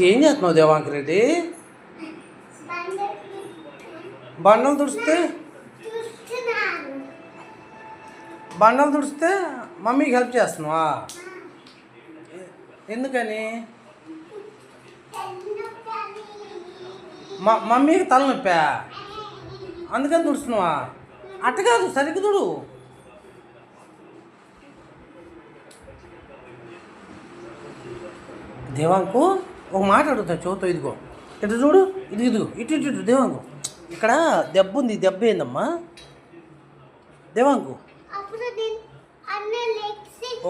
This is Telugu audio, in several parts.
ఏం చేస్తున్నావు దేవాంక్ రెడ్డి? బండలు తుడిస్తే మమ్మీకి హెల్ప్ చేస్తున్నావా? ఎందుకని? మమ్మీకి తలనొప్పా అందుకని తుడుస్తున్నావా? అట్ట కాదు, సరిగ్గా తుడు. దేవాంకు ఒక మాట అడుగుతా చదువుతావు. ఇదిగో ఇటు చూడు, ఇదిగో ఇటు దేవాంకు, ఇక్కడ దెబ్బ ఉంది. దెబ్బ ఏందమ్మా దేవాంకు?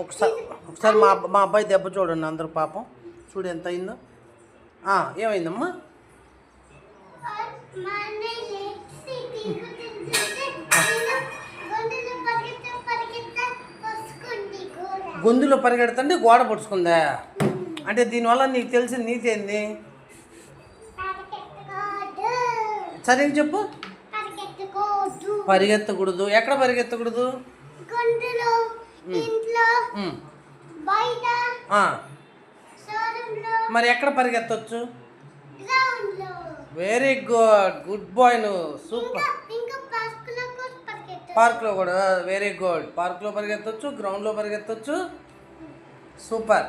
ఒకసారి మా అబ్బాయి దెబ్బ చూడండి అందరు. పాపం చూడు ఎంత అయిందో. ఏమైందమ్మా? గొంతులో పరిగెడుతుంటే గోడ పొడుచుకుందా? అంటే దీనివల్ల నీకు తెలిసిన నీతి ఏంది? సరే చెప్పు. పరిగెత్తకూడదు. ఎక్కడ పరిగెత్తకూడదు? మరి ఎక్కడ పరిగెత్తవచ్చు? వెరీ గుడ్, గుడ్ బాయ్ నువ్వు, సూపర్. పార్క్లో కూడా వెరీ గుడ్. పార్క్లో పరిగెత్తవచ్చు, గ్రౌండ్లో పరిగెత్తవచ్చు, సూపర్.